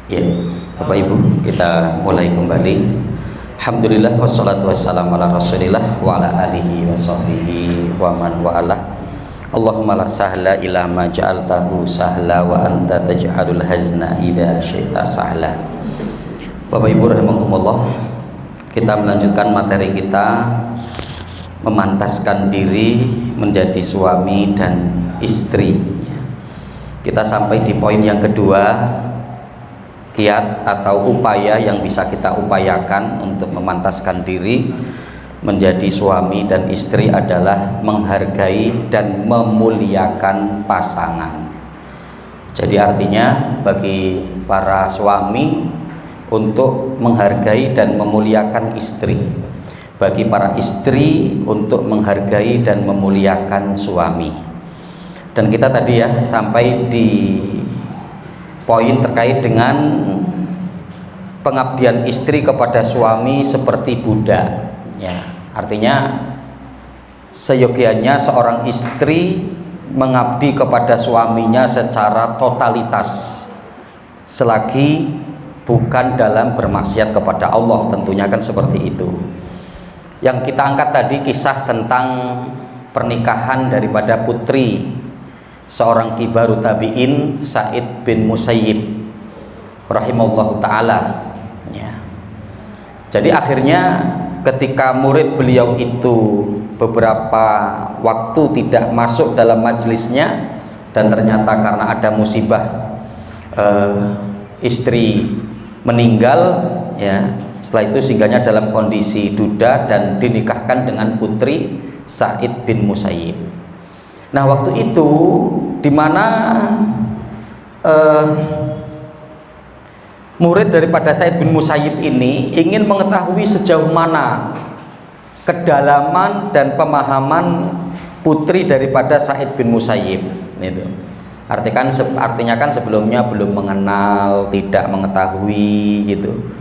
Ya, Bapak Ibu, kita mulai kembali. Alhamdulillah wassalatu wassalamu ala Rasulillah wa ala alihi wa sahbihi wa man wa ala. Allahumma la sahla illa ma ja'altahu sahla wa anta taj'alul hazna idza syi'ta sahla. Bapak Ibu rahimakumullah, kita melanjutkan materi kita memantaskan diri menjadi suami dan istri. Kita sampai di poin yang kedua, kiat atau upaya yang bisa kita upayakan untuk memantaskan diri menjadi suami dan istri adalah menghargai dan memuliakan pasangan. Jadi artinya bagi para suami untuk menghargai dan memuliakan istri, bagi para istri untuk menghargai dan memuliakan suami. Dan kita tadi ya sampai di poin terkait dengan pengabdian istri kepada suami seperti budak, ya. Artinya seyogianya seorang istri mengabdi kepada suaminya secara totalitas selagi bukan dalam bermaksiat kepada Allah, tentunya kan seperti itu. Yang kita angkat tadi kisah tentang pernikahan daripada putri seorang kibaru tabi'in, Sa'id bin Musayyib rahimallahu ta'ala, ya. Jadi akhirnya ketika murid beliau itu beberapa waktu tidak masuk dalam majelisnya dan ternyata karena ada musibah istri meninggal, ya, setelah itu singgahnya dalam kondisi duda dan dinikahkan dengan putri Sa'id bin Musayyib. Nah, waktu itu di mana murid daripada Sa'id bin Musayyib ini ingin mengetahui sejauh mana kedalaman dan pemahaman putri daripada Sa'id bin Musayyib itu. Artinya kan sebelumnya belum mengenal, tidak mengetahui gitu.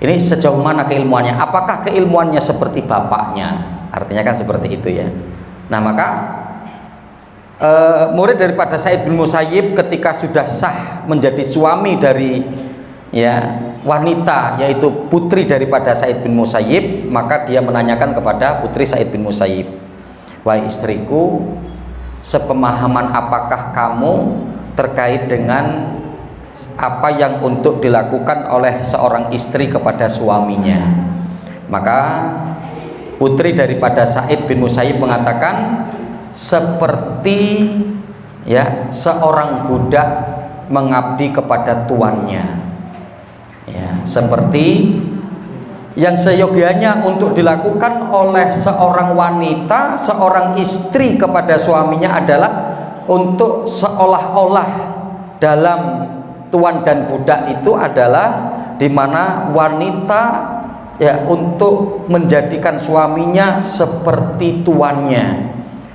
Ini sejauh mana keilmuannya? Apakah keilmuannya seperti bapaknya? Artinya kan seperti itu ya. Nah, maka murid daripada Sa'id bin Musayyib ketika sudah sah menjadi suami dari, ya, wanita, yaitu putri daripada Sa'id bin Musayyib, maka dia menanyakan kepada putri Sa'id bin Musayyib, "Wahai istriku, sepemahaman apakah kamu terkait dengan apa yang untuk dilakukan oleh seorang istri kepada suaminya?" Maka putri daripada Sa'id bin Musayyib mengatakan, seperti, ya, seorang budak mengabdi kepada tuannya, ya, seperti yang seyogianya untuk dilakukan oleh seorang wanita, seorang istri kepada suaminya adalah untuk seolah-olah dalam tuan dan budak itu adalah dimana wanita, ya, untuk menjadikan suaminya seperti tuannya,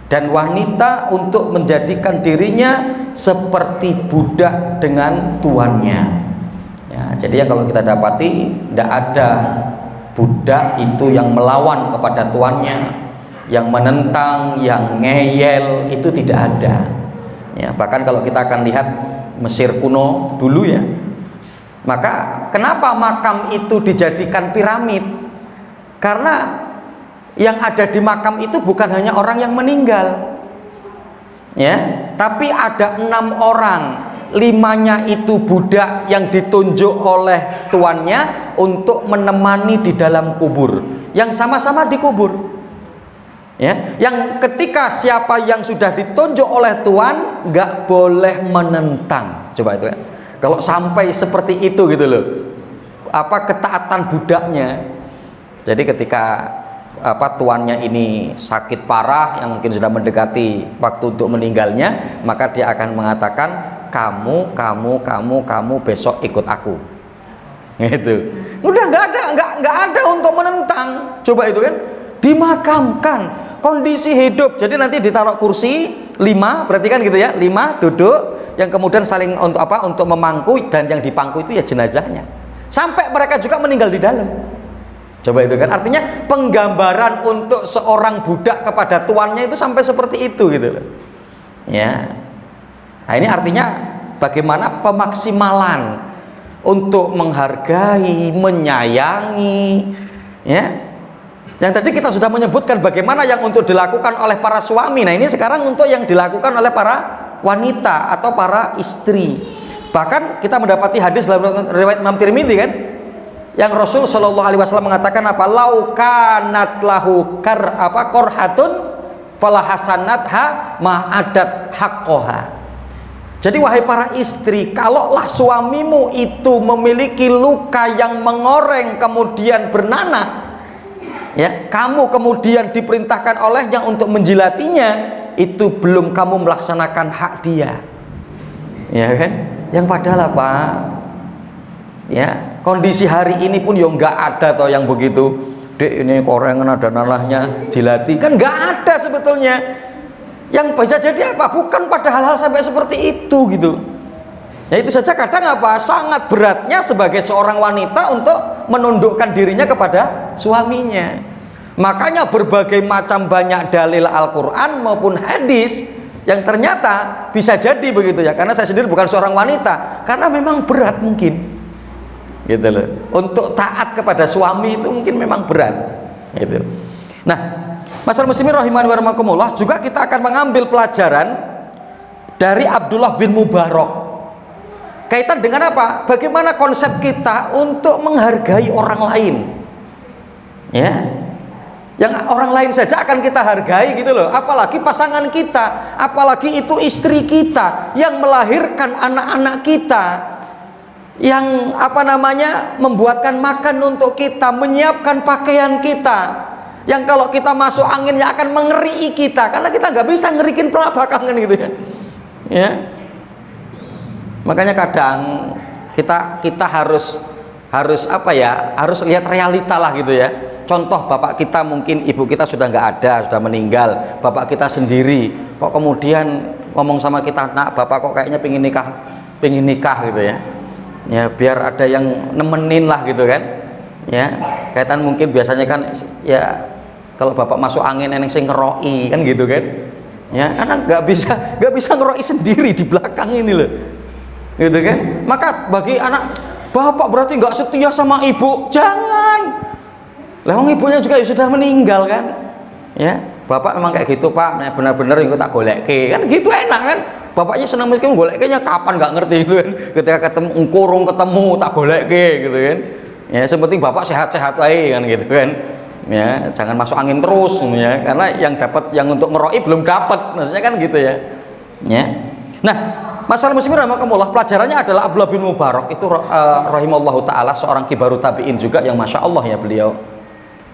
dan wanita untuk menjadikan dirinya seperti budak dengan tuannya, ya. Jadi yang kalau kita dapati tidak ada budak itu yang melawan kepada tuannya, yang menentang, yang ngeyel, itu tidak ada, ya. Bahkan kalau kita akan lihat Mesir kuno dulu, ya, maka kenapa makam itu dijadikan piramid? Karena yang ada di makam itu bukan hanya orang yang meninggal, ya, tapi ada 6 orang, 5-nya itu budak yang ditunjuk oleh tuannya untuk menemani di dalam kubur, yang sama-sama dikubur, ya. Yang ketika siapa yang sudah ditunjuk oleh tuan nggak boleh menentang. Coba itu ya, kalau sampai seperti itu gitu loh, apa ketaatan budaknya. Jadi ketika tuannya ini sakit parah yang mungkin sudah mendekati waktu untuk meninggalnya, maka dia akan mengatakan, kamu besok ikut aku, gitu. Udah nggak ada untuk menentang. Coba itu kan, dimakamkan kondisi hidup. Jadi nanti ditaruh kursi 5, berarti kan gitu ya, 5 duduk, yang kemudian saling untuk apa, untuk memangku, dan yang dipangku itu ya jenazahnya, sampai mereka juga meninggal di dalam. Coba itu kan, artinya penggambaran untuk seorang budak kepada tuannya itu sampai seperti itu gitu loh, ya. Nah, ini artinya bagaimana pemaksimalan untuk menghargai, menyayangi, ya. Yang tadi kita sudah menyebutkan bagaimana yang untuk dilakukan oleh para suami. Nah, ini sekarang untuk yang dilakukan oleh para wanita atau para istri. Bahkan kita mendapati hadis dalam riwayat Imam Tirmidzi kan, yang Rasul Shallallahu Alaihi Wasallam mengatakan apa? Laukanat lahu korhatun falahasanatha ma'adat haqqoha. Jadi wahai para istri, kalaulah suamimu itu memiliki luka yang mengoreng kemudian bernanah, ya, kamu kemudian diperintahkan olehnya untuk menjilatinya, itu belum kamu melaksanakan hak dia, ya kan? Yang padahal apa? Ya, kondisi hari ini pun ya nggak ada toh yang begitu. Dek, ini korengan ada nanahnya, jilati, kan nggak ada sebetulnya. Yang bisa jadi apa? Bukan pada hal-hal sampai seperti itu gitu. Ya itu saja kadang apa? Sangat beratnya sebagai seorang wanita untuk menundukkan dirinya kepada suaminya. Makanya berbagai macam banyak dalil Al-Quran maupun hadis yang ternyata bisa jadi begitu ya. Karena saya sendiri bukan seorang wanita, karena memang berat mungkin, gitu loh. Untuk taat kepada suami itu mungkin memang berat, gitu. Nah, masyarakat muslimin rahimani wa rahimakumullah, juga kita akan mengambil pelajaran dari Abdullah bin Mubarak. Kaitan dengan apa? Bagaimana konsep kita untuk menghargai orang lain, ya. Yang orang lain saja akan kita hargai gitu loh, apalagi pasangan kita, apalagi itu istri kita yang melahirkan anak-anak kita, yang membuatkan makan untuk kita, menyiapkan pakaian kita, yang kalau kita masuk angin yang akan mengeri kita, karena kita nggak bisa ngerikin belakangan gitu ya. Ya, makanya kadang kita harus harus lihat realita lah gitu ya. Contoh, bapak kita mungkin, ibu kita sudah nggak ada, sudah meninggal, bapak kita sendiri kok kemudian ngomong sama kita, nak, bapak kok kayaknya pengen nikah gitu ya. Ya, biar ada yang nemenin lah gitu kan. Ya, kaitan mungkin biasanya kan ya, kalau bapak masuk angin eneng sing ngeroi kan gitu kan. Ya, anak nggak bisa ngeroi sendiri di belakang ini loh, gitu kan. Maka bagi anak, bapak berarti nggak setia sama ibu. Jangan. Lah ibunya juga sudah meninggal kan. Ya, bapak memang kayak gitu, Pak, benar-benar yang tak golekke kan gitu, enak kan. Bapaknya senang mungkin goleknya kapan nggak ngerti gitu kan. Ketika ketemu kurung ketemu tak golekke gitu kan. Ya, seperti bapak sehat-sehat aja kan gitu kan. Ya, jangan masuk angin terus ya, karena yang untuk ngeroi belum dapat, maksudnya kan gitu ya. Ya. Nah, masalah muslimin rahimakumullah, pelajarannya adalah Abdullah bin Mubarak itu rahimallahu taala, seorang kibaru tabi'in juga yang masya Allah ya beliau.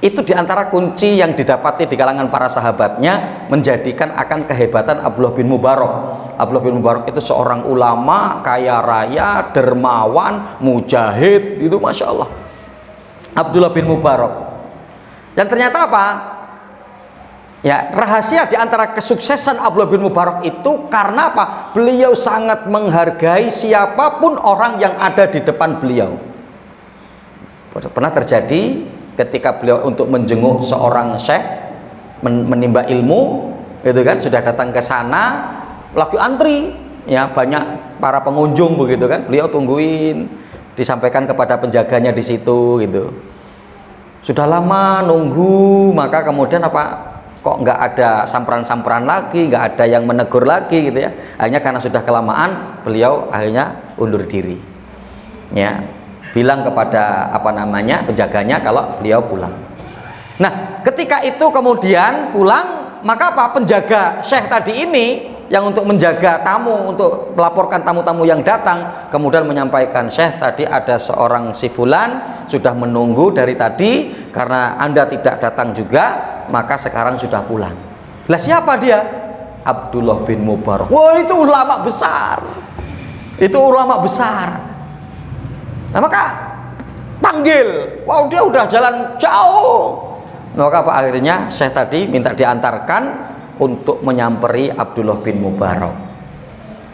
Itu diantara kunci yang didapati di kalangan para sahabatnya menjadikan akan kehebatan Abdullah bin Mubarak. Abdullah bin Mubarak itu seorang ulama, kaya raya, dermawan, mujahid, itu masya Allah. Abdullah bin Mubarak. Dan ternyata apa? Ya, rahasia diantara kesuksesan Abdullah bin Mubarak itu karena apa? Beliau sangat menghargai siapapun orang yang ada di depan beliau. Pernah terjadi ketika beliau untuk menjenguk seorang syekh menimba ilmu, gitu kan, sudah datang ke sana, lagi antri, ya, banyak para pengunjung begitu kan, beliau tungguin, disampaikan kepada penjaganya di situ gitu. Sudah lama nunggu, maka kemudian apa? Kok nggak ada samperan-samperan lagi, nggak ada yang menegur lagi gitu ya. Akhirnya karena sudah kelamaan, beliau akhirnya undur diri. Ya, bilang kepada penjaganya kalau beliau pulang. Nah, ketika itu kemudian pulang, maka apa? Penjaga syekh tadi ini yang untuk menjaga tamu, untuk melaporkan tamu-tamu yang datang, kemudian menyampaikan, syekh, tadi ada seorang si fulan sudah menunggu dari tadi, karena Anda tidak datang juga, maka sekarang sudah pulang. Lah siapa dia? Abdullah bin Mubarak. Wah, itu ulama besar. Itu ulama besar. Nah, maka panggil. Wow, dia udah jalan jauh. Maka apa akhirnya syekh tadi minta diantarkan untuk menyamperi Abdullah bin Mubarak.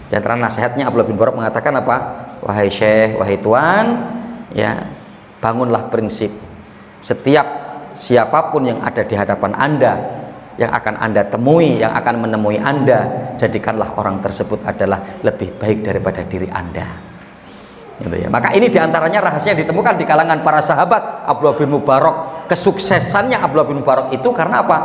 Di antara nasihatnya Abdullah bin Mubarak mengatakan apa? Wahai syekh, wahai tuan, ya, bangunlah prinsip. Setiap siapapun yang ada di hadapan Anda, yang akan Anda temui, yang akan menemui Anda, jadikanlah orang tersebut adalah lebih baik daripada diri Anda. gitu ya. Maka ini diantaranya rahasia yang ditemukan di kalangan para sahabat Abdullah bin Mubarak. Kesuksesannya Abdullah bin Mubarak itu karena apa?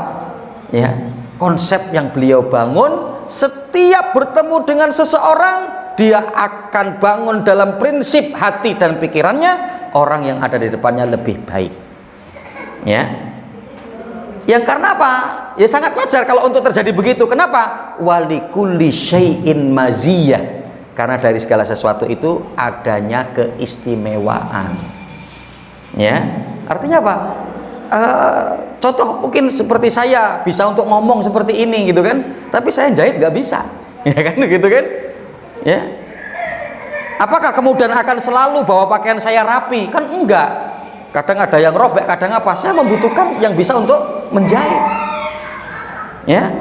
Ya, konsep yang beliau bangun, setiap bertemu dengan seseorang dia akan bangun dalam prinsip hati dan pikirannya orang yang ada di depannya lebih baik. Ya. Yang karena apa? Ya sangat wajar kalau untuk terjadi begitu. Kenapa? Walikulli syai'in maziyah. Karena dari segala sesuatu itu adanya keistimewaan. Ya, artinya apa? Contoh mungkin seperti saya bisa untuk ngomong seperti ini gitu kan, tapi saya jahit nggak bisa, ya kan gitu kan? Ya, apakah kemudian akan selalu bawa pakaian saya rapi? Kan enggak. Kadang ada yang robek, kadang apa? Saya membutuhkan yang bisa untuk menjahit. Ya,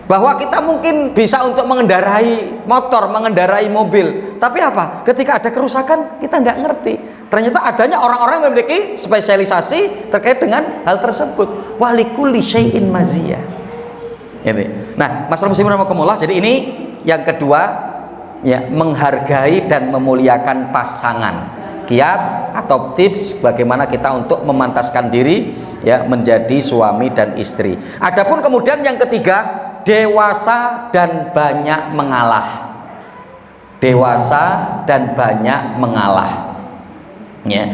bahwa kita mungkin bisa untuk mengendarai motor, mengendarai mobil, tapi apa? Ketika ada kerusakan kita nggak ngerti. Ternyata adanya orang-orang yang memiliki spesialisasi terkait dengan hal tersebut. Walikulli syai'in maziyah. Ini. Nah, Masyaallah muslimin rahimakumullah. Jadi ini yang kedua, ya, menghargai dan memuliakan pasangan. Kiat atau tips bagaimana kita untuk memantaskan diri ya menjadi suami dan istri. Adapun kemudian yang ketiga, dewasa dan banyak mengalah. Dewasa dan banyak mengalah. Ya.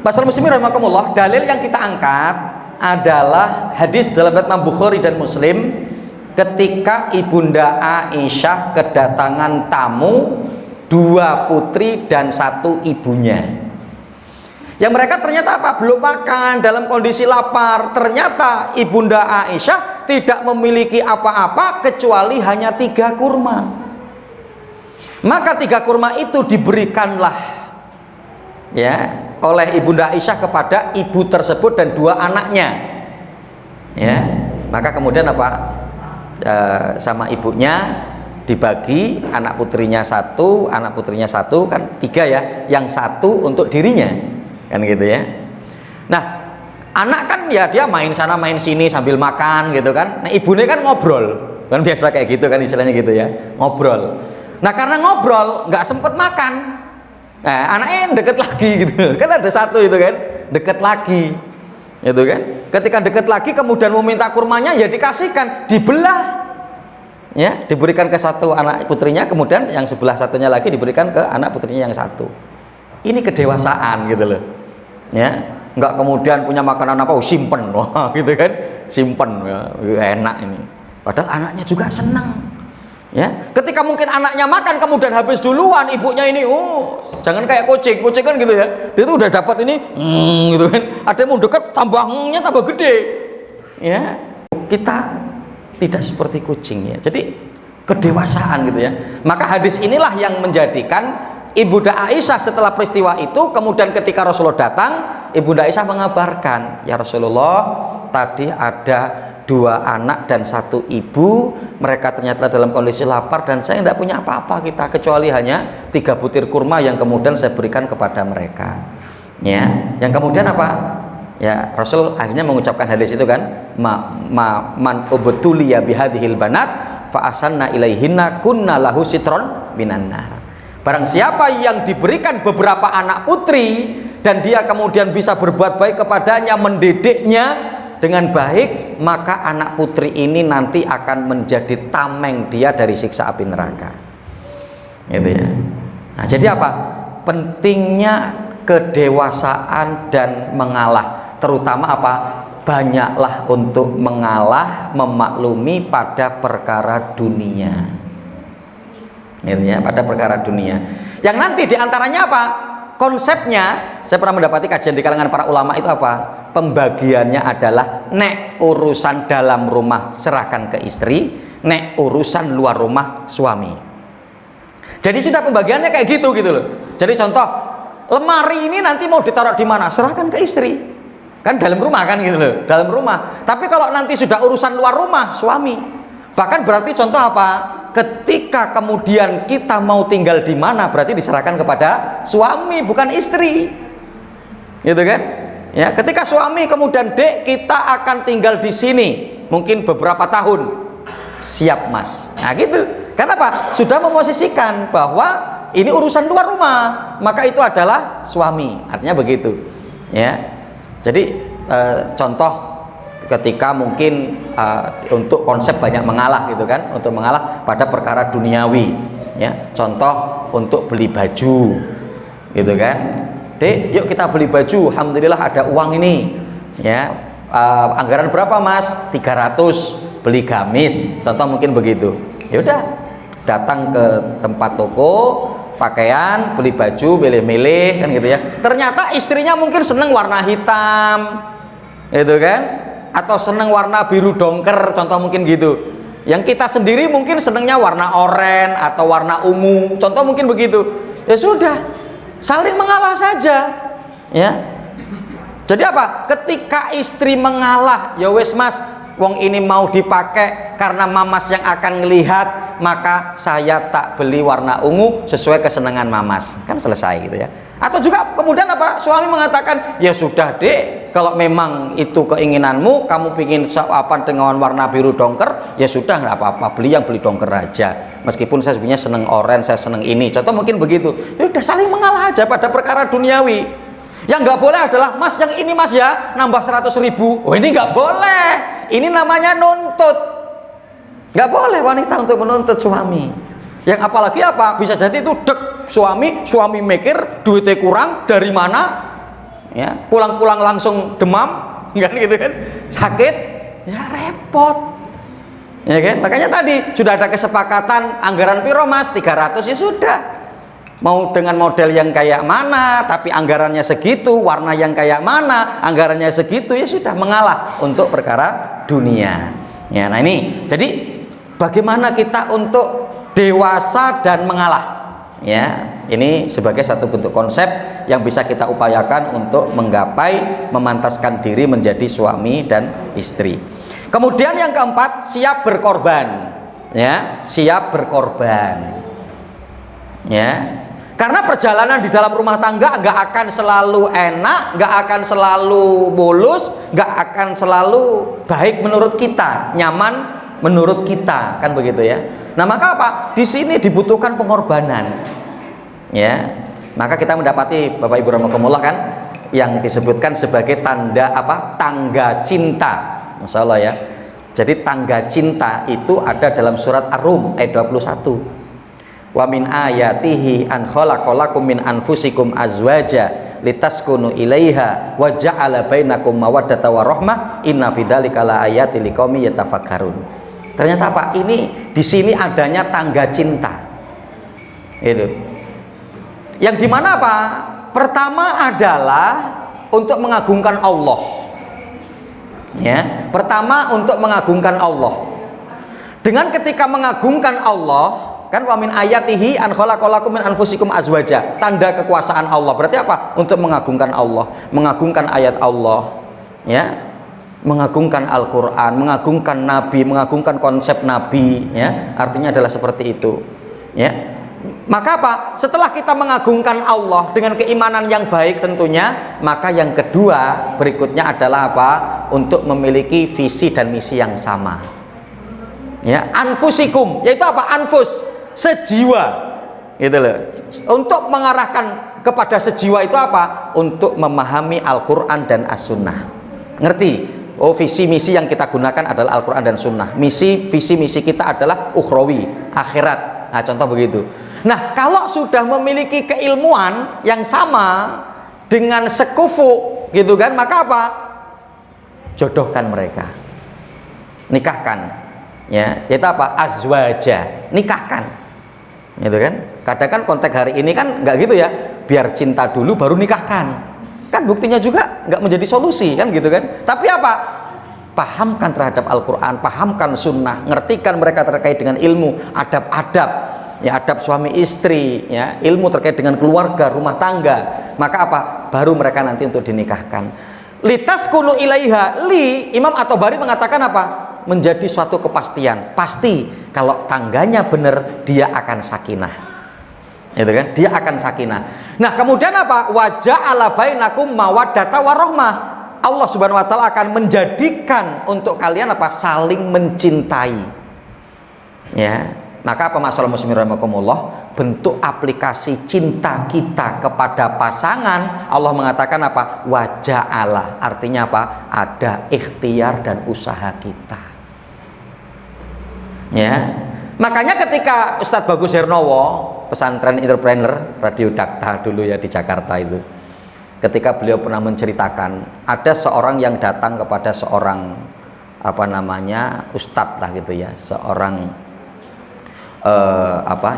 Masyaallah muslimin rahimakumullah, dalil yang kita angkat adalah hadis dalam riwayat Imam Bukhari dan Muslim ketika Ibunda Aisyah kedatangan tamu, 2 putri dan 1 ibunya. Yang mereka ternyata apa? Belum makan, dalam kondisi lapar. Ternyata Ibunda Aisyah tidak memiliki apa-apa kecuali hanya 3 kurma. Maka 3 kurma itu diberikanlah ya oleh Ibunda Aisyah kepada ibu tersebut dan 2 anaknya. Ya, maka kemudian apa? Sama ibunya dibagi, anak putrinya 1, anak putrinya 1, kan 3 ya, yang 1 untuk dirinya, kan gitu ya. Nah, anak kan ya dia main sana main sini sambil makan gitu kan. Nah, ibunya kan ngobrol, kan biasa kayak gitu kan istilahnya gitu ya, ngobrol. Nah, karena ngobrol nggak sempet makan. Nah, anaknya deket lagi gitu kan, ada 1 itu kan, deket lagi gitu kan. Ketika deket lagi kemudian meminta kurmanya, ya dikasihkan, dibelah ya, diberikan ke 1 anak putrinya, kemudian yang sebelah satunya lagi diberikan ke anak putrinya yang 1. Ini kedewasaan gitu loh ya. Nggak kemudian punya makanan apa, simpen, wah gitu kan, simpen ya, enak ini, padahal anaknya juga senang. Ya, ketika mungkin anaknya makan kemudian habis duluan, ibunya ini, jangan kayak kucing kan gitu ya, dia tuh udah dapat ini, gitu kan, ada yang mau dekat tambahnya tambah gede, ya. Kita tidak seperti kucing ya, jadi kedewasaan gitu ya. Maka hadis inilah yang menjadikan Ibunda Aisyah setelah peristiwa itu, kemudian ketika Rasulullah datang, Ibunda Aisyah mengabarkan, ya Rasulullah, tadi ada 2 anak dan 1 ibu, mereka ternyata dalam kondisi lapar dan saya tidak punya apa-apa kita kecuali hanya 3 butir kurma yang kemudian saya berikan kepada mereka. Ya, yang kemudian apa? Ya, Rasul akhirnya mengucapkan hadis itu kan, man ubtuliya bihadhil banat fa asanna ilaihinna kunna lahu sitron minan nar. Barang siapa yang diberikan beberapa anak putri dan dia kemudian bisa berbuat baik kepadanya, mendidiknya dengan baik, maka anak putri ini nanti akan menjadi tameng dia dari siksa api neraka. Gitu ya. Nah, jadi apa? Pentingnya kedewasaan dan mengalah, terutama apa? Banyaklah untuk mengalah, memaklumi pada perkara dunia. Gitu ya, pada perkara dunia. Yang nanti diantaranya apa? Konsepnya, saya pernah mendapati kajian di kalangan para ulama itu apa? Pembagiannya adalah nek urusan dalam rumah serahkan ke istri, nek urusan luar rumah suami. Jadi sudah pembagiannya kayak gitu loh. Jadi contoh, lemari ini nanti mau ditaruh di mana? Serahkan ke istri. Kan dalam rumah kan gitu loh, dalam rumah. Tapi kalau nanti sudah urusan luar rumah, suami. Bahkan berarti contoh apa? Ketika kemudian kita mau tinggal di mana, berarti diserahkan kepada suami, bukan istri. Gitu kan? Ya, ketika suami kemudian, dek kita akan tinggal di sini mungkin beberapa tahun, siap mas. Nah gitu. Kenapa? Sudah memosisikan bahwa ini urusan luar rumah, maka itu adalah suami. Artinya begitu. Ya. Jadi contoh ketika mungkin untuk konsep banyak mengalah gitu kan, untuk mengalah pada perkara duniawi, ya. Contoh untuk beli baju, gitu kan. Dek, yuk kita beli baju. Alhamdulillah ada uang ini, ya. Anggaran berapa mas? 300 beli gamis. Contoh mungkin begitu. Ya udah, datang ke tempat toko pakaian, beli baju, milih-milih kan gitu ya. Ternyata istrinya mungkin seneng warna hitam, gitu kan? Atau seneng warna biru dongker, contoh mungkin gitu. Yang kita sendiri mungkin senengnya warna oranye atau warna ungu, contoh mungkin begitu. Ya sudah, saling mengalah saja, ya. Jadi apa? Ketika istri mengalah, ya wes mas, wong ini mau dipakai karena mamas yang akan ngelihat, maka saya tak beli warna ungu sesuai kesenangan mamas, kan selesai gitu ya. Atau juga kemudian apa, suami mengatakan, ya sudah dek, kalau memang itu keinginanmu, kamu pingin apa dengan warna biru dongker, ya sudah nggak apa-apa, beli yang beli dongker aja, meskipun saya sebenarnya seneng oranye, saya seneng ini, contoh mungkin begitu. Ya udah, saling mengalah aja pada perkara duniawi. Yang nggak boleh adalah, mas yang ini mas ya, nambah 100.000. Oh ini nggak boleh, ini namanya nuntut. Nggak boleh wanita untuk menuntut suami. Yang apalagi apa, bisa jadi itu dek suami mikir duitnya kurang dari mana, ya pulang-pulang langsung demam, kan gitu kan, sakit, ya repot, ya kan. Makanya tadi sudah ada kesepakatan anggaran piro mas, 300, ya sudah. Mau dengan model yang kayak mana, tapi anggarannya segitu, warna yang kayak mana, anggarannya segitu, ya sudah, mengalah untuk perkara dunia. Ya, nah ini, jadi bagaimana kita untuk dewasa dan mengalah, ya ini sebagai satu bentuk konsep yang bisa kita upayakan untuk menggapai memantaskan diri menjadi suami dan istri. Kemudian yang keempat, siap berkorban, ya siap berkorban, ya karena perjalanan di dalam rumah tangga nggak akan selalu enak, nggak akan selalu mulus, nggak akan selalu baik menurut kita, nyaman menurut kita, kan begitu ya. Nah maka apa? Di sini dibutuhkan pengorbanan, ya. Maka kita mendapati Bapak Ibu rahimakumullah kan, yang disebutkan sebagai tanda apa? Tangga cinta, Masya Allah ya. Jadi tangga cinta itu ada dalam surat Ar-Rum ayat 21. Wa min ayatihi an khalaqalakum min anfusikum azwaja litaskunu ilaiha wa ja'ala bainakum mawaddata wa rahmah inna fidzalika laayatil liqaumin yatafakkarun. Ternyata apa? Ini di sini adanya tangga cinta. Itu. Yang dimana apa? Pertama adalah untuk mengagungkan Allah. Ya, pertama untuk mengagungkan Allah. Dengan ketika mengagungkan Allah, kan wa min ayatihi an khalaqalakum min anfusikum azwaja, tanda kekuasaan Allah. Berarti apa? Untuk mengagungkan Allah, mengagungkan ayat Allah, ya. Mengagungkan Al-Qur'an, mengagungkan Nabi, mengagungkan konsep Nabi, ya. Artinya adalah seperti itu, ya. Maka apa? Setelah kita mengagungkan Allah dengan keimanan yang baik tentunya, maka yang kedua berikutnya adalah apa? Untuk memiliki visi dan misi yang sama. Ya, anfusikum, yaitu apa? Anfus, sejiwa. Gitu loh. Untuk mengarahkan kepada sejiwa itu apa? Untuk memahami Al-Qur'an dan As-Sunnah. Ngerti? Oh, visi misi yang kita gunakan adalah Al-Qur'an dan Sunnah. Visi misi kita adalah ukhrawi, akhirat. Nah, contoh begitu. Nah, kalau sudah memiliki keilmuan yang sama dengan sekufu, gitu kan, maka apa? Jodohkan mereka, nikahkan, ya, itu apa? Azwaja, nikahkan, gitu kan. Kadang kan konteks hari ini kan nggak gitu ya, biar cinta dulu baru nikahkan, kan buktinya juga nggak menjadi solusi, kan gitu kan. Tapi apa? Pahamkan terhadap Al-Quran, pahamkan Sunnah, ngertikan mereka terkait dengan ilmu, adab-adab, ya, adab suami istri, ya, ilmu terkait dengan keluarga, rumah tangga. Maka apa? Baru mereka nanti untuk dinikahkan. Litaskunu ilaiha, li, Imam At-Tabari mengatakan apa? Menjadi suatu kepastian, pasti kalau tangganya benar dia akan sakinah, gitu kan? Dia akan sakinah. Nah kemudian apa? Waja'ala bainakum mawaddata warahmah. Allah Subhanahu Wa Taala akan menjadikan untuk kalian apa? Saling mencintai, ya. Maka apa masalah muslimin rahimakumullah, bentuk aplikasi cinta kita kepada pasangan, Allah mengatakan apa? Waja'ala, artinya apa? Ada ikhtiar dan usaha kita. Ya. Makanya ketika Ustadz Bagus Hernowo, pesantren entrepreneur Radio Dakta dulu ya di Jakarta itu, ketika beliau pernah menceritakan ada seorang yang datang kepada seorang ustadz lah gitu ya, seorang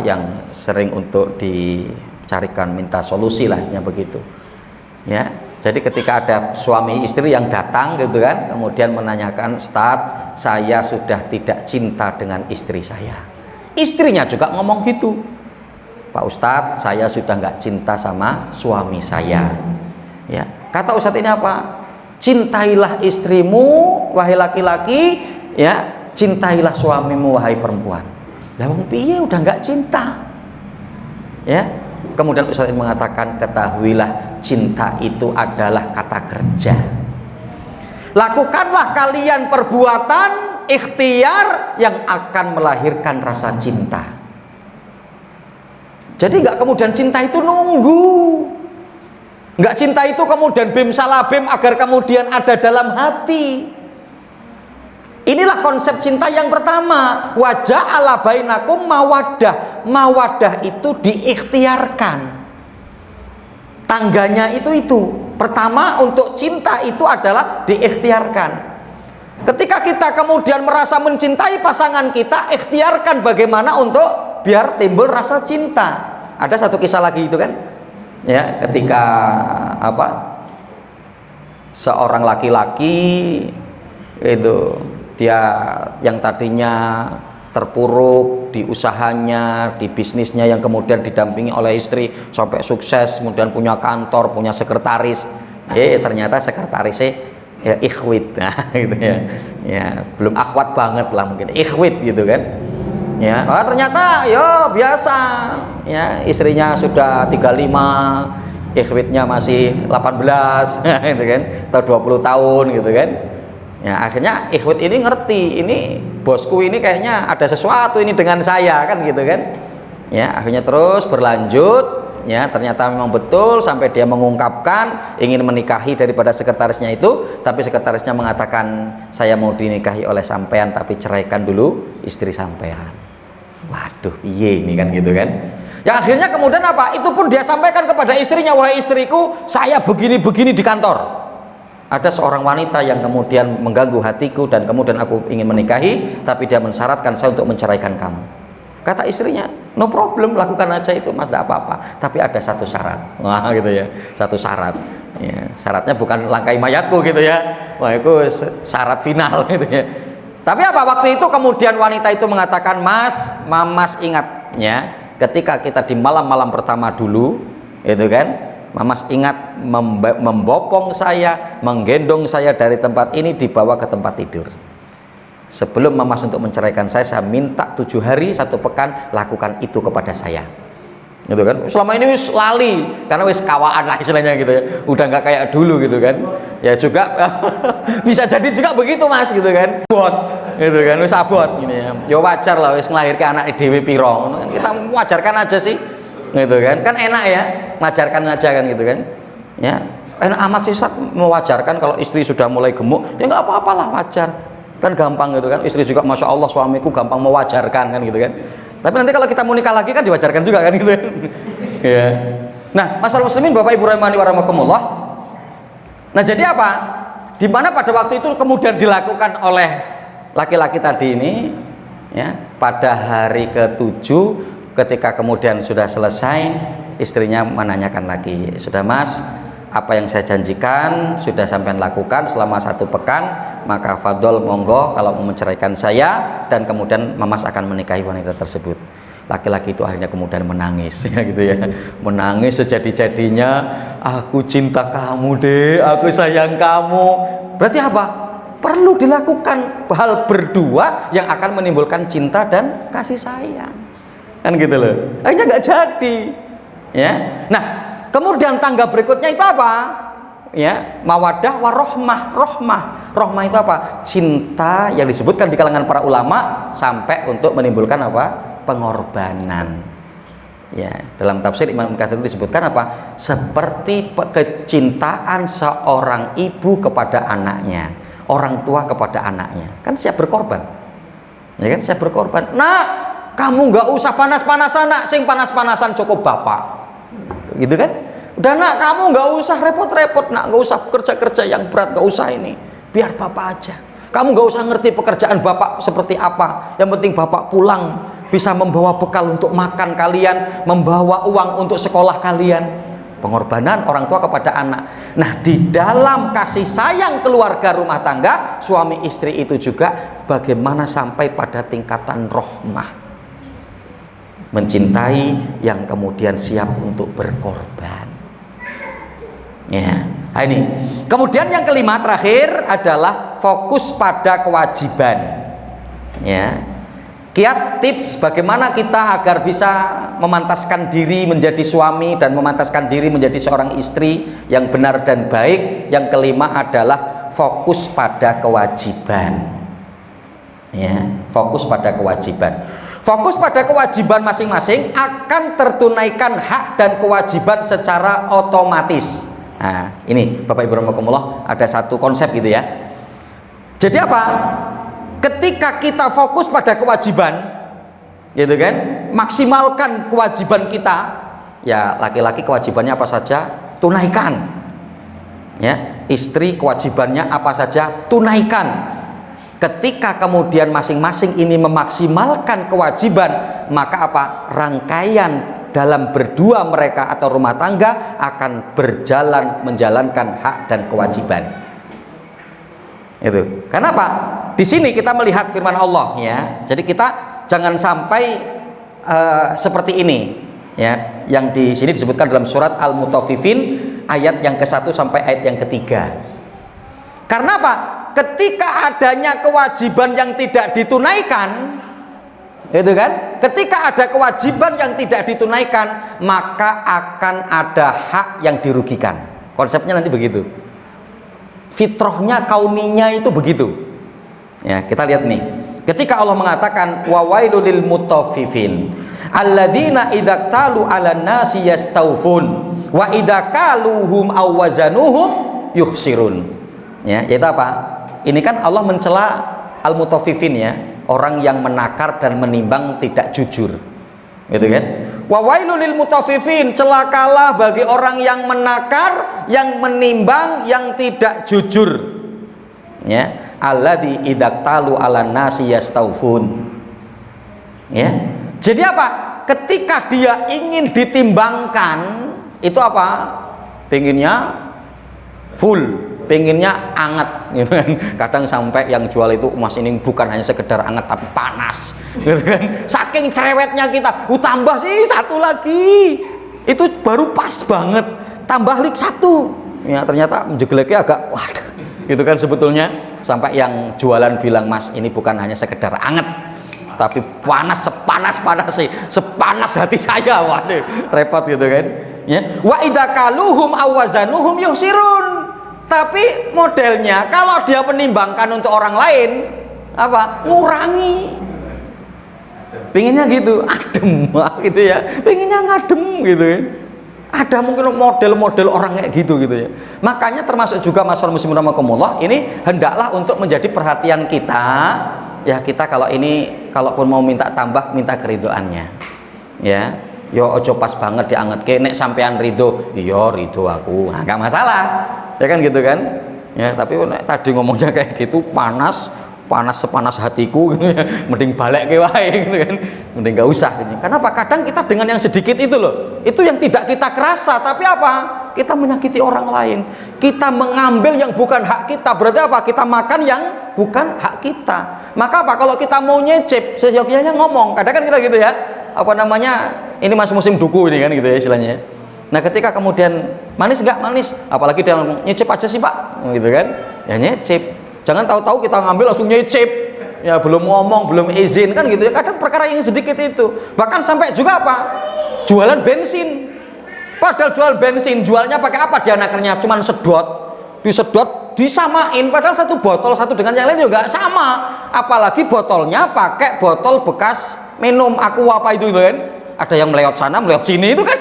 yang sering untuk dicarikan minta solusi lah begitu ya. Jadi ketika ada suami istri yang datang gitu kan, kemudian menanyakan, Ustaz, saya sudah tidak cinta dengan istri saya. Istrinya juga ngomong gitu, Pak Ustadz, saya sudah nggak cinta sama suami saya. Ya, kata Ustadz ini apa? Cintailah istrimu, wahai laki-laki, ya, cintailah suamimu, wahai perempuan. Lah wong piye udah nggak cinta, ya. Kemudian Ustadz mengatakan, ketahuilah cinta itu adalah kata kerja. Lakukanlah kalian perbuatan ikhtiar yang akan melahirkan rasa cinta. Jadi nggak kemudian cinta itu nunggu, nggak cinta itu kemudian bim salabim agar kemudian ada dalam hati. Inilah konsep cinta yang pertama, waja'ala bainakum mawaddah. Mawaddah itu diikhtiarkan, tangganya itu. Pertama, untuk cinta itu adalah diikhtiarkan. Ketika kita kemudian merasa mencintai pasangan kita, ikhtiarkan bagaimana untuk biar timbul rasa cinta. Ada satu kisah lagi itu kan, ya, ketika seorang laki-laki itu, dia yang tadinya terpuruk di usahanya, di bisnisnya, yang kemudian didampingi oleh istri sampai sukses, kemudian punya kantor, punya sekretaris, ternyata sekretarisnya ya ikhwit, nah, gitu ya. Ya, belum akhwat banget lah mungkin, ikhwit gitu kan. Ya, ternyata ya biasa, ya, istrinya sudah 35, ikhwitnya masih 18 gitu kan, atau 20 tahun gitu kan. Ya, akhirnya ikhwat ini ngerti, ini bosku ini kayaknya ada sesuatu ini dengan saya kan gitu kan. Ya, akhirnya terus berlanjut, ya, ternyata memang betul sampai dia mengungkapkan ingin menikahi daripada sekretarisnya itu, tapi sekretarisnya mengatakan, saya mau dinikahi oleh sampean tapi ceraikan dulu istri sampean. Waduh, piye ini kan gitu kan. Ya, akhirnya kemudian apa? Itu pun dia sampaikan kepada istrinya, wahai istriku, saya begini-begini di kantor. Ada seorang wanita yang kemudian mengganggu hatiku dan kemudian aku ingin menikahi, tapi dia mensyaratkan saya untuk menceraikan kamu. Kata istrinya, no problem, lakukan aja itu mas, tidak apa-apa, tapi ada satu syarat. Wah gitu ya, satu syarat ya, syaratnya bukan langkai mayatku gitu ya. Wah, itu syarat final gitu ya. Tapi apa, waktu itu kemudian wanita itu mengatakan, mas ingat ya, ketika kita di malam-malam pertama dulu itu kan, Mamas ingat membopong saya, menggendong saya dari tempat ini dibawa ke tempat tidur. Sebelum Mamas untuk menceraikan saya minta 7 hari 1 pekan lakukan itu kepada saya. Gitu kan? Selama ini wis lali karena wis kawaan lah istilahnya gitu ya. Udah nggak kayak dulu gitu kan. Ya juga bisa jadi juga begitu mas gitu kan. Bot gitu kan, wis abot gini ya. Ya wajar lah wis ngelahirkan anak dhewe piro. Kita wajarkan aja sih. Gitu kan, kan enak ya, wajarkan aja kan gitu kan, ya enak amat sih Ustaz mewajarkan kalau istri sudah mulai gemuk, ya nggak apa-apalah, wajar kan, gampang gitu kan. Istri juga masya Allah suamiku gampang mewajarkan kan gitu kan. Tapi nanti kalau kita mau nikah lagi kan diwajarkan juga kan gitu kan. Ya. Nah, masalah muslimin Bapak Ibu rahimani wa rahimakumullah. Nah, jadi apa? Di mana pada waktu itu kemudian dilakukan oleh laki-laki tadi ini, ya, pada hari ke-7 ketika kemudian sudah selesai, istrinya menanyakan lagi, sudah mas, apa yang saya janjikan sudah sampean lakukan selama 1 pekan, maka fadol monggo kalau mau menceraikan saya, dan kemudian mamas akan menikahi wanita tersebut. Laki-laki itu akhirnya kemudian menangis ya gitu ya, menangis sejadi-jadinya, aku cinta kamu deh, aku sayang kamu. Berarti apa? Perlu dilakukan hal berdua yang akan menimbulkan cinta dan kasih sayang. Kan gitu loh, akhirnya nggak jadi ya. Nah, kemudian tangga berikutnya itu apa ya? Mawaddah warohmah. Rohmah itu apa? Cinta yang disebutkan di kalangan para ulama sampai untuk menimbulkan apa? pengorbanan. Ya, dalam tafsir Imam Katsir itu disebutkan apa? Seperti kecintaan seorang ibu kepada anaknya, orang tua kepada anaknya, kan siap berkorban. Ya kan, siap berkorban. Nak, kamu nggak usah panas-panasan, nak, sing panas-panasan cukup bapak. Gitu kan? Udah nak, kamu nggak usah repot-repot, nak, nggak usah kerja-kerja yang berat, nggak usah ini, biar bapak aja. Kamu nggak usah ngerti pekerjaan bapak seperti apa, yang penting bapak pulang bisa membawa bekal untuk makan kalian, membawa uang untuk sekolah kalian. Pengorbanan orang tua kepada anak. Nah, di dalam kasih sayang keluarga rumah tangga suami istri itu juga bagaimana sampai pada tingkatan rohmah, mencintai yang kemudian siap untuk berkorban. Ya, nah ini. Kemudian yang kelima terakhir adalah fokus pada kewajiban. Ya. Kiat tips bagaimana kita agar bisa memantaskan diri menjadi suami dan memantaskan diri menjadi seorang istri yang benar dan baik. Yang kelima adalah fokus pada kewajiban. Ya, fokus pada kewajiban. Fokus pada kewajiban masing-masing akan tertunaikan hak dan kewajiban secara otomatis. Nah, ini Bapak Ibu rahimakumullah, ada satu konsep gitu ya. Jadi apa? Ketika kita fokus pada kewajiban, gitu kan, maksimalkan kewajiban kita. Ya, laki-laki kewajibannya apa saja, tunaikan. Ya, istri kewajibannya apa saja, tunaikan. Ketika kemudian masing-masing ini memaksimalkan kewajiban, maka apa? Rangkaian dalam berdua mereka atau rumah tangga akan berjalan menjalankan hak dan kewajiban. Itu. Kenapa? Di sini kita melihat firman Allah ya. Jadi kita jangan sampai seperti ini ya. Yang di sini disebutkan dalam surat Al-Mutaffifin ayat yang ke-1 sampai ayat yang ke-3. Karena apa? Ketika adanya kewajiban yang tidak ditunaikan, gitu kan? Ketika ada kewajiban yang tidak ditunaikan, maka akan ada hak yang dirugikan. Konsepnya nanti begitu. Fitrahnya, kauninya itu begitu. Ya, kita lihat nih. Ketika Allah mengatakan wa wailul lil mutaffifin alladzina idza talu 'alan nasi yastawfun wa idza kaluhum aw wazanuhum yukhsirun. Ya, yaitu apa? Ini kan Allah mencela al-mutaffifin ya, orang yang menakar dan menimbang tidak jujur. Gitu kan? Wa wailul lil mutaffifin, celakalah bagi orang yang menakar, yang menimbang, yang tidak jujur. Ya, alladzi idaktalu 'alan nasi yastaufun. Ya. Jadi apa? Ketika dia ingin ditimbangkan, itu apa? Pengennya full, pengennya anget gitu kan. Kadang sampai yang jual itu, Mas, ini bukan hanya sekedar anget tapi panas gitu kan. Saking cerewetnya kita, tambah sih satu lagi, itu baru pas banget, tambah lik satu ya, ternyata menjegeleknya agak waduh gitu kan sebetulnya. Sampai yang jualan bilang, Mas, ini bukan hanya sekedar anget tapi panas, sepanas sih, sepanas hati saya. Waduh, repot gitu kan ya. Wa idza kaluhum awazanuhum yusirun. Tapi modelnya kalau dia menimbangkan untuk orang lain, apa? Ngurangi. Pengennya gitu, adem gitu ya. Pengennya ngadem gitu ya. Ada mungkin model-model orang kayak gitu ya. Makanya termasuk juga masyarakat muslimin rahimakumullah, ini hendaklah untuk menjadi perhatian kita. Ya, kita kalau ini kalaupun mau minta tambah, minta keridoannya. Ya. Yo ojo pas banget diangetke, nek sampean ridho, iya ridho aku. Nah, gak masalah. Ya kan gitu kan ya. Tapi tadi ngomongnya kayak gitu, panas sepanas hatiku gitu ya. Mending balik ke wae gitu kan, mending gak usah gitu. Kenapa? Kadang kita dengan yang sedikit itu loh, itu yang tidak kita kerasa, tapi apa? Kita menyakiti orang lain, kita mengambil yang bukan hak kita. Berarti apa? Kita makan yang bukan hak kita. Maka apa? Kalau kita mau nyecip, seyogyanya ngomong. Kadang kan kita gitu ya, apa namanya, ini mas musim duku ini kan gitu ya istilahnya. Nah, ketika kemudian manis nggak manis, apalagi dia ngomong nyicip aja sih pak, gitu kan? Ya nyicip. Jangan tahu-tahu kita ngambil langsung nyicip. Ya belum ngomong, belum izin kan gitu ya. Kadang perkara yang sedikit itu. Bahkan sampai juga apa? Jualan bensin. Padahal jual bensin, jualnya pakai apa dia nakernya? Cuman sedot, disedot, disamain. Padahal satu botol satu dengan yang lain juga nggak sama. Apalagi botolnya pakai botol bekas minum aku apa itu kan, ada yang meleot sana meleot sini, itu kan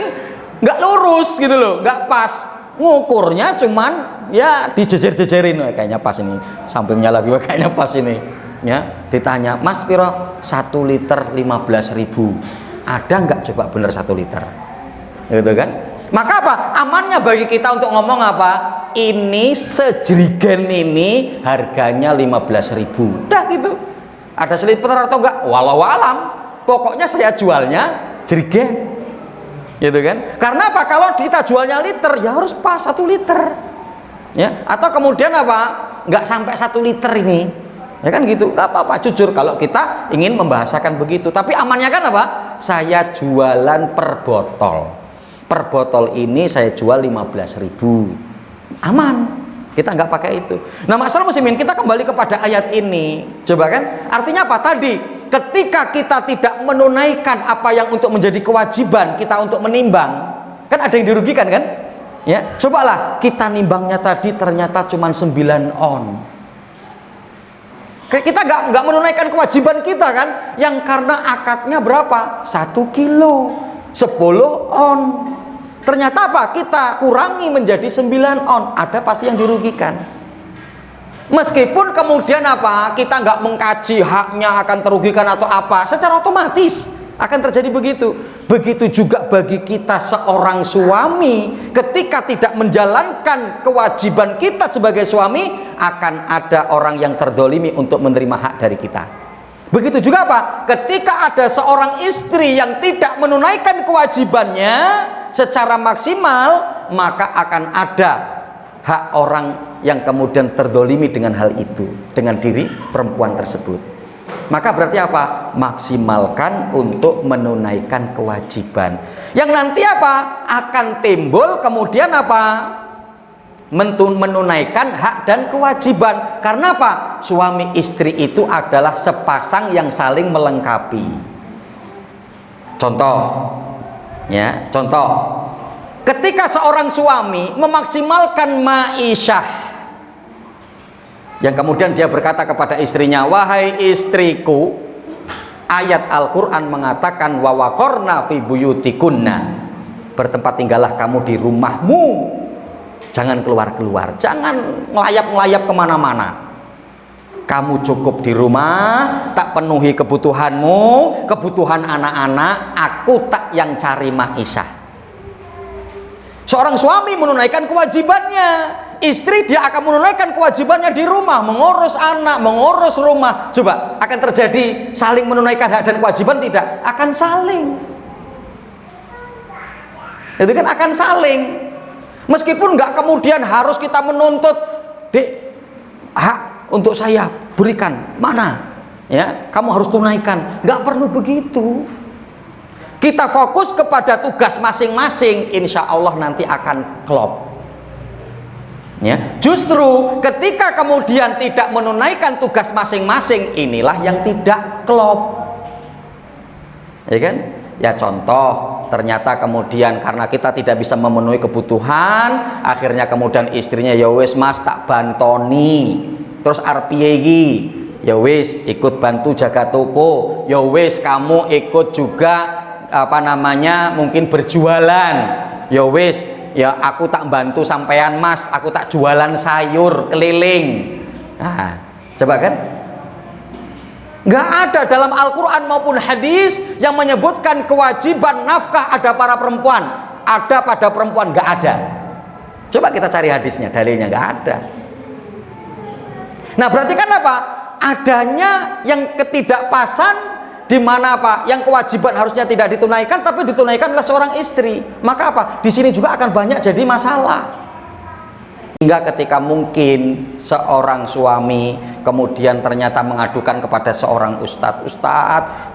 nggak lurus gitu loh, nggak pas. Ngukurnya cuman ya dijejer-jejerin, kayaknya pas ini, sampingnya lagi kayaknya pas ini ya. Ditanya, Mas piro 1 liter 15.000, ada nggak coba bener 1 liter gitu kan. Maka apa amannya bagi kita untuk ngomong apa, ini sejerigen ini harganya 15.000, udah gitu. Ada seliter atau enggak walau alam, pokoknya saya jualnya jerigen gitu kan. Karena apa, kalau kita jualnya liter ya harus pas 1 liter ya. Atau kemudian apa, nggak sampai 1 liter ini ya kan gitu, nggak apa-apa, jujur kalau kita ingin membahasakan begitu. Tapi amannya kan apa, saya jualan per botol, per botol ini saya jual 15.000, aman, kita nggak pakai itu. Nah masalah muslimin, kita kembali kepada ayat ini, coba kan artinya apa tadi, ketika kita tidak menunaikan apa yang untuk menjadi kewajiban kita untuk menimbang, kan ada yang dirugikan kan ya. Cobalah kita nimbangnya tadi ternyata cuma 9 on, kita nggak menunaikan kewajiban kita kan, yang karena akadnya berapa, 1 kilo 10 on, ternyata apa, kita kurangi menjadi 9 on, ada pasti yang dirugikan. Meskipun kemudian apa, kita nggak mengkaji haknya akan terugikan atau apa, secara otomatis akan terjadi begitu. Begitu juga bagi kita seorang suami, ketika tidak menjalankan kewajiban kita sebagai suami, akan ada orang yang terdolimi untuk menerima hak dari kita. Begitu juga apa, ketika ada seorang istri yang tidak menunaikan kewajibannya secara maksimal, maka akan ada hak orang yang kemudian terdolimi dengan hal itu, dengan diri perempuan tersebut. Maka berarti apa? Maksimalkan untuk menunaikan kewajiban. Yang nanti apa? Akan timbul kemudian apa? Menunaikan hak dan kewajiban. Karena apa? Suami istri itu adalah sepasang yang saling melengkapi. Contoh ya, contoh, ketika seorang suami memaksimalkan ma'isyah, yang kemudian dia berkata kepada istrinya, wahai istriku, ayat Al-Quran mengatakan wa waqarna fi buyutikunna, bertempat tinggallah kamu di rumahmu, jangan keluar-keluar, jangan ngelayap-ngelayap kemana-mana, kamu cukup di rumah, tak penuhi kebutuhanmu, kebutuhan anak-anak, aku tak yang cari ma'isyah. Seorang suami menunaikan kewajibannya, istri dia akan menunaikan kewajibannya di rumah, mengurus anak, mengurus rumah. Coba, akan terjadi saling menunaikan hak dan kewajiban tidak? Akan saling. Itu kan akan saling. Meskipun nggak kemudian harus kita menuntut, dek, hak untuk saya berikan, mana? Ya, kamu harus tunaikan. Nggak perlu begitu. Kita fokus kepada tugas masing-masing, insya Allah nanti akan klop. Ya, justru ketika kemudian tidak menunaikan tugas masing-masing, inilah yang tidak klop. Ya kan? Ya contoh, ternyata kemudian karena kita tidak bisa memenuhi kebutuhan, akhirnya kemudian istrinya, ya wis mas tak bantoni, terus arpiegi, ya wis ikut bantu jaga toko, ya wis kamu ikut juga apa namanya mungkin berjualan, ya wis ya aku tak bantu sampean mas, aku tak jualan sayur keliling. Nah coba kan, nggak ada dalam Al-Quran maupun hadis yang menyebutkan kewajiban nafkah ada pada perempuan, ada pada perempuan, nggak ada. Coba kita cari hadisnya, dalilnya nggak ada. Nah berarti kan apa, adanya yang ketidakpasan, di mana apa yang kewajiban harusnya tidak ditunaikan tapi ditunaikan oleh seorang istri, maka apa di sini juga akan banyak jadi masalah. Hingga ketika mungkin seorang suami kemudian ternyata mengadukan kepada seorang ustadz,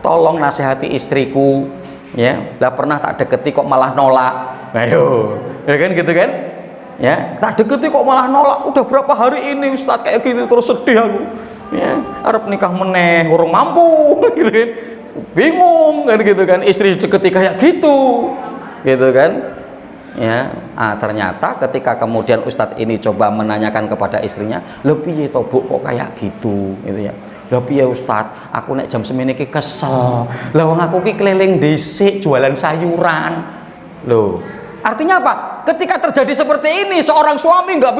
tolong nasihati istriku ya, lah pernah tak deketi kok malah nolak, ayo ya kan gitu kan ya, tak deketi kok malah nolak, udah berapa hari ini ustadz kayak gitu, terus sedih aku ya, arep nikah meneh urung mampu gitu kan, bingung kan gitu kan, istri deketi kayak gitu kan ya. Ternyata ketika kemudian ustadz ini coba menanyakan kepada istrinya, lebih ya toh bu kok kayak gitu ya, Lah piye Ustaz, aku nek jam semene iki kesel. Lah wong aku ki keliling dhisik jualan sayuran. Loh, artinya apa? Ketika terjadi seperti ini, seorang suami nggak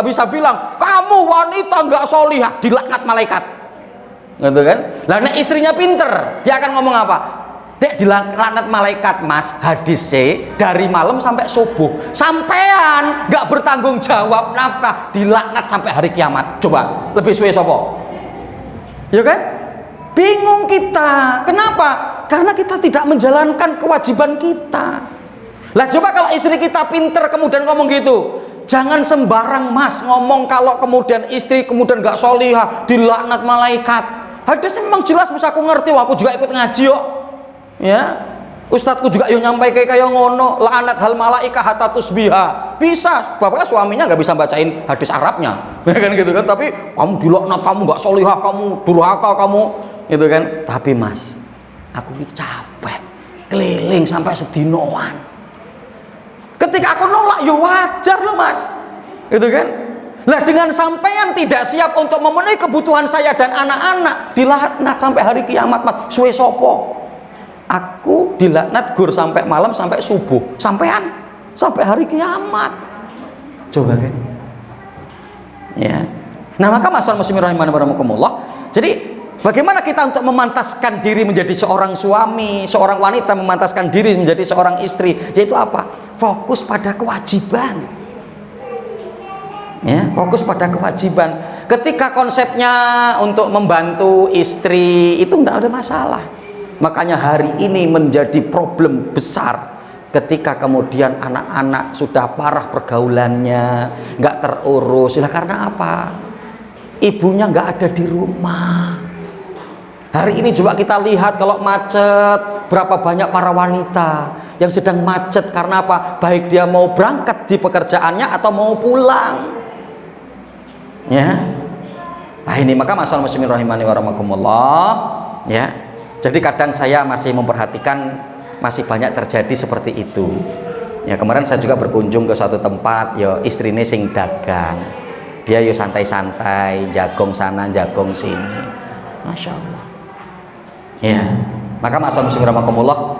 bisa bilang kamu wanita nggak solihah, dilaknat malaikat, gitu kan? Lah nek istrinya pinter, dia akan ngomong apa? Dek, dilaknat malaikat mas, hadisnya dari malam sampai subuh, sampean nggak bertanggung jawab nafkah, dilaknat sampai hari kiamat. Coba lebih suwe sopo, ya kan? Bingung kita, kenapa? Karena kita tidak menjalankan kewajiban kita. Lah coba kalau istri kita pinter kemudian ngomong gitu, jangan sembarang mas ngomong kalau kemudian istri kemudian nggak solihah, dilaknat malaikat. Hadisnya memang jelas, bisa aku ngerti, aku juga ikut ngaji kok. Ya, ustadku juga yang nyampai kayak ngono, la'anat hal malaikah hatta tusbiha. Bisa, bapaknya suaminya nggak bisa bacain hadis Arabnya, ya kan gitu kan? Tapi kamu dilaknat, kamu nggak solihah, kamu durhaka, kamu gitu kan? Tapi mas, aku capek, keliling sampai sedinoan. Ketika aku nolak, ya wajar loh mas, gitu kan? Nah dengan sampean tidak siap untuk memenuhi kebutuhan saya dan anak-anak, dilaknat sampai hari kiamat mas, suwe sopo. Aku dilaknat gur sampai malam sampai subuh, sampean sampai hari kiamat. Coba kan? Ya. Nah maka masyaallah muslimin rahimani wa rahimakumullah. Jadi bagaimana kita untuk memantaskan diri menjadi seorang suami, seorang wanita memantaskan diri menjadi seorang istri, yaitu apa? Fokus pada kewajiban. Ya, fokus pada kewajiban. Ketika konsepnya untuk membantu istri itu enggak ada masalah. Makanya hari ini menjadi problem besar ketika kemudian anak-anak sudah parah pergaulannya, nggak terurus. Lah karena apa? Ibunya nggak ada di rumah. Hari ini juga kita lihat kalau macet, berapa banyak para wanita yang sedang macet karena apa? Baik dia mau berangkat di pekerjaannya atau mau pulang. Ya. Nah ini maka masalah muslimin rahimani wa rahimakumullah, ya. Jadi kadang saya masih memperhatikan masih banyak terjadi seperti itu. Ya kemarin saya juga berkunjung ke suatu tempat, ya istrinya sing dagang, dia yo santai-santai, jagong sana, jagong sini, masya Allah. Ya, maka masalah muslim rahimakumullah,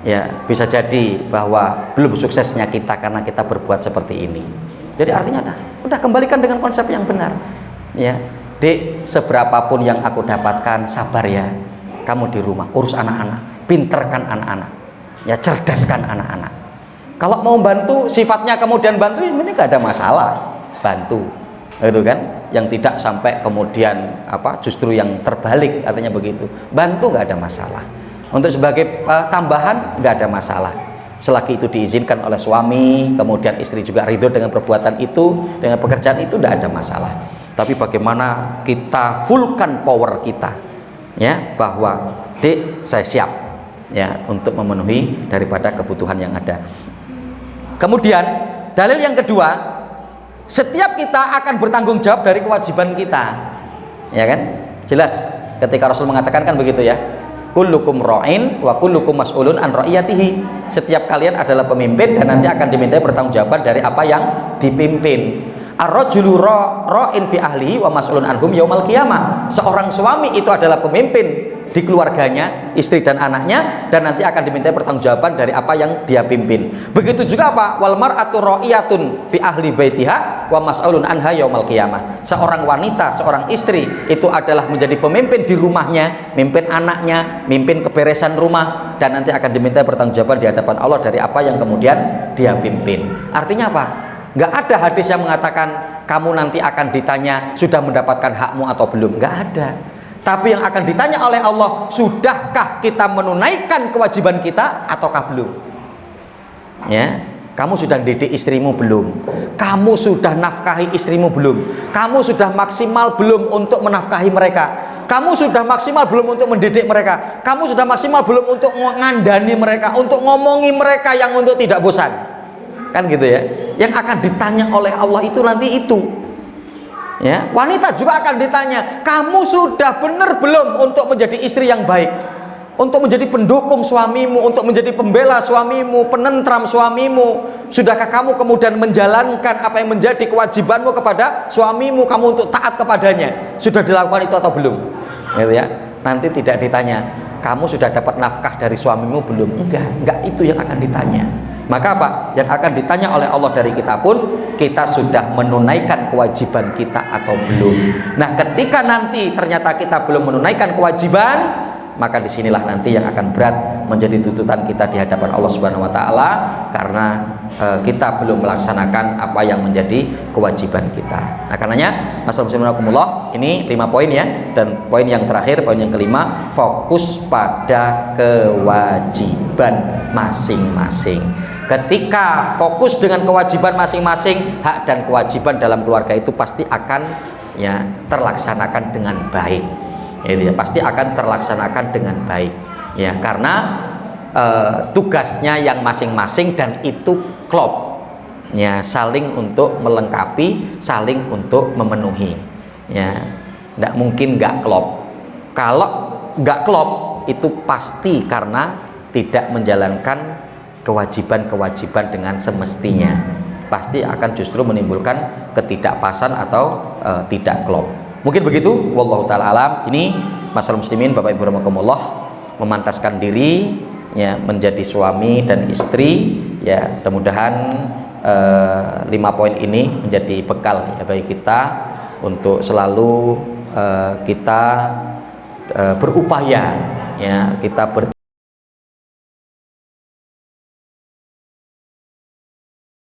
ya bisa jadi bahwa belum suksesnya kita karena kita berbuat seperti ini. Jadi artinya udah kembalikan dengan konsep yang benar. Ya, dek, seberapapun yang aku dapatkan, sabar ya. Kamu di rumah urus anak-anak, pinterkan anak-anak, ya cerdaskan anak-anak. Kalau mau bantu sifatnya kemudian bantu, ini gak ada masalah, bantu, gitu kan? Yang tidak sampai kemudian apa justru yang terbalik, artinya begitu. Bantu gak ada masalah. Untuk sebagai tambahan gak ada masalah. Selagi itu diizinkan oleh suami, kemudian istri juga ridho dengan perbuatan itu, dengan pekerjaan itu, gak ada masalah. Tapi bagaimana kita fullkan power kita? Ya, bahwa dek saya siap ya untuk memenuhi daripada kebutuhan yang ada. Kemudian dalil yang kedua, setiap kita akan bertanggung jawab dari kewajiban kita, ya kan? Jelas ketika Rasul mengatakan kan begitu ya, kullukum ra'in wa kullukum mas'ulun an ra'iyatihi. Setiap kalian adalah pemimpin dan nanti akan dimintai pertanggungjawaban dari apa yang dipimpin. Ar-rajulu ra'in fi ahlihi wa mas'ulun anhum yaumal qiyamah. Seorang suami itu adalah pemimpin di keluarganya, istri dan anaknya, dan nanti akan dimintai pertanggungjawaban dari apa yang dia pimpin. Begitu juga apa? Wal mar'atu ra'iyatun fi ahli baitiha wa mas'ulun anha yaumal qiyamah. Seorang wanita, seorang istri itu adalah menjadi pemimpin di rumahnya, mimpin anaknya, mimpin keberesan rumah, dan nanti akan dimintai pertanggungjawaban di hadapan Allah dari apa yang kemudian dia pimpin. Artinya apa? Nggak ada hadis yang mengatakan kamu nanti akan ditanya sudah mendapatkan hakmu atau belum. Nggak ada. Tapi yang akan ditanya oleh Allah, sudahkah kita menunaikan kewajiban kita ataukah belum? Ya, kamu sudah didik istrimu belum? Kamu sudah nafkahi istrimu belum? Kamu sudah maksimal belum untuk menafkahi mereka? Kamu sudah maksimal belum untuk mendidik mereka? Kamu sudah maksimal belum untuk mengandani mereka, untuk ngomongi mereka yang untuk tidak bosan? Kan gitu ya. Yang akan ditanya oleh Allah itu nanti itu. Ya, wanita juga akan ditanya, kamu sudah benar belum untuk menjadi istri yang baik, untuk menjadi pendukung suamimu, untuk menjadi pembela suamimu, penentram suamimu? Sudahkah kamu kemudian menjalankan apa yang menjadi kewajibanmu kepada suamimu, kamu untuk taat kepadanya? Sudah dilakukan itu atau belum? gitu ya. Nanti tidak ditanya, kamu sudah dapat nafkah dari suamimu belum? Enggak itu yang akan ditanya. Maka apa? Yang akan ditanya oleh Allah dari kita pun, kita sudah menunaikan kewajiban kita atau belum. Nah, ketika nanti ternyata kita belum menunaikan kewajiban, maka disinilah nanti yang akan berat menjadi tuntutan kita di hadapan Allah Subhanahu wa Ta'ala, karena kita belum melaksanakan apa yang menjadi kewajiban kita. Nah, karenanya Masya-Allah, ini 5 poin ya. Dan poin yang terakhir, poin yang kelima, fokus pada kewajiban masing-masing. Ketika fokus dengan kewajiban masing-masing, hak dan kewajiban dalam keluarga itu pasti akan ya terlaksanakan dengan baik. Ya, pasti akan terlaksanakan dengan baik ya, karena tugasnya yang masing-masing dan itu klop ya, saling untuk melengkapi, saling untuk memenuhi ya. Tidak mungkin nggak klop. Kalau nggak klop itu pasti karena tidak menjalankan kewajiban-kewajiban dengan semestinya, pasti akan justru menimbulkan ketidakpasan atau tidak klop. Mungkin begitu, wallahu taala alam. Ini masalah muslimin, Bapak Ibu rahimakumullah, memantaskan diri ya menjadi suami dan istri ya. Mudah-mudahan 5 poin ini menjadi bekal ya bagi kita untuk selalu kita berupaya ya, kita